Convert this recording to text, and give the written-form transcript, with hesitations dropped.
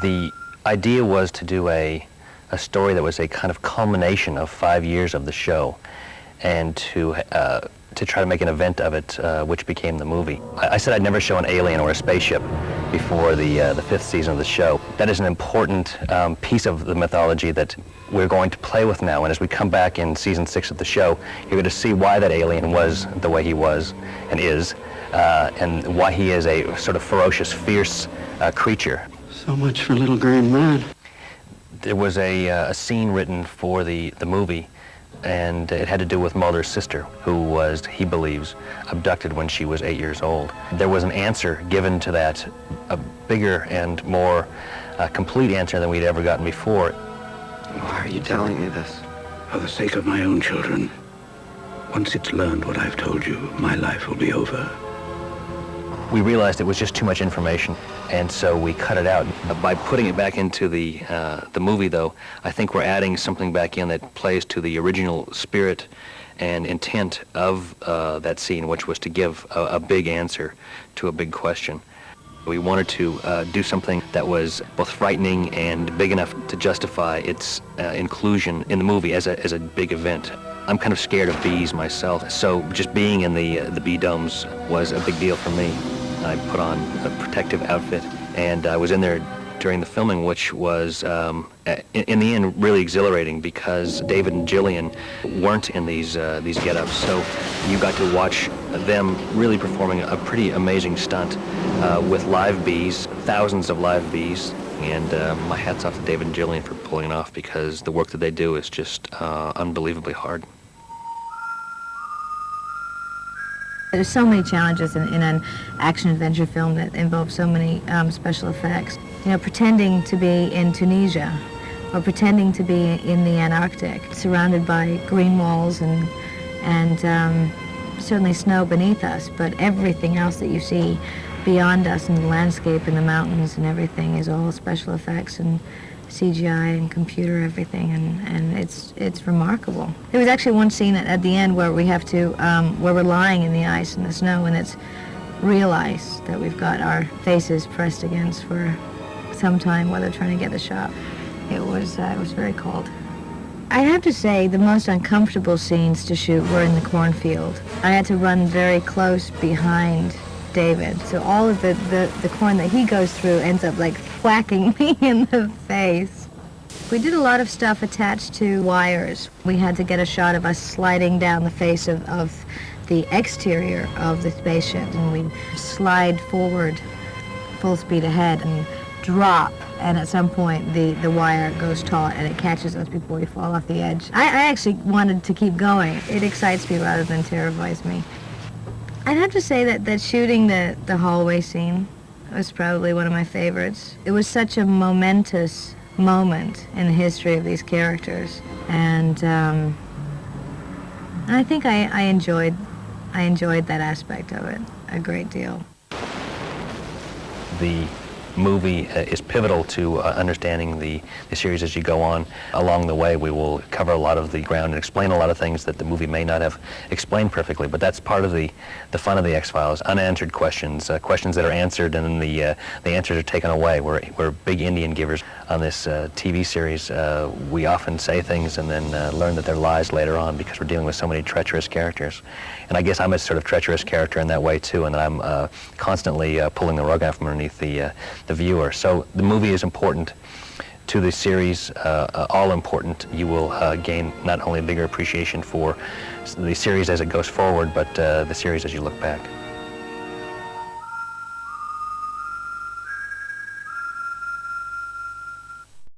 The idea was to do a story that was a kind of culmination of 5 years of the show, and to try to make an event of it, which became the movie. I said I'd never show an alien or a spaceship before the 5th season of the show. That is an important piece of the mythology that we're going to play with now, and as we come back in season 6 of the show, you're going to see why that alien was the way he was and is, and why he is a sort of ferocious, fierce creature. So much for little green man. There was a scene written for the movie, and it had to do with Mulder's sister, who was, he believes, abducted when she was 8 years old. There was an answer given to that, a bigger and more complete answer than we'd ever gotten before. Why are you telling me this? For the sake of my own children. Once it's learned what I've told you, my life will be over. We realized it was just too much information, and so we cut it out. By putting it back into the movie, though, I think we're adding something back in that plays to the original spirit and intent of that scene, which was to give a big answer to a big question. We wanted to do something that was both frightening and big enough to justify its inclusion in the movie as a big event. I'm kind of scared of bees myself, so just being in the bee domes was a big deal for me. I put on a protective outfit, and I was in there during the filming, which was, in the end, really exhilarating because David and Gillian weren't in these get-ups, so you got to watch them really performing a pretty amazing stunt with live bees, thousands of live bees, and my hat's off to David and Gillian for pulling it off because the work that they do is just unbelievably hard. There's so many challenges in an action-adventure film that involve so many special effects. You know, pretending to be in Tunisia or pretending to be in the Antarctic, surrounded by green walls and certainly snow beneath us, but everything else that you see beyond us in the landscape and the mountains and everything is all special effects and CGI and computer everything, and it's remarkable. There was actually one scene at the end where we have to, where we're lying in the ice and the snow, and it's real ice that we've got our faces pressed against for some time while they're trying to get the shot. It was very cold. I have to say the most uncomfortable scenes to shoot were in the cornfield. I had to run very close behind David, so all of the corn that he goes through ends up like whacking me in the face. We did a lot of stuff attached to wires. We had to get a shot of us sliding down the face of the exterior of the spaceship, and we slide forward full speed ahead and drop, and at some point the wire goes taut and it catches us before we fall off the edge. I actually wanted to keep going. It excites me rather than terrifies me. I'd have to say that shooting the hallway scene was probably one of my favorites. It was such a momentous moment in the history of these characters, and I think I enjoyed that aspect of it a great deal. The movie is pivotal to understanding the series as you go on. Along the way, we will cover a lot of the ground and explain a lot of things that the movie may not have explained perfectly, but that's part of the fun of the X-Files. Unanswered questions, questions that are answered and then the answers are taken away. We're big Indian givers on this TV series. We often say things and then learn that they're lies later on because we're dealing with so many treacherous characters. And I guess I'm a sort of treacherous character in that way too, and that I'm constantly pulling the rug out from underneath the viewer. So the movie is important to the series, all important. You will gain not only a bigger appreciation for the series as it goes forward, but the series as you look back.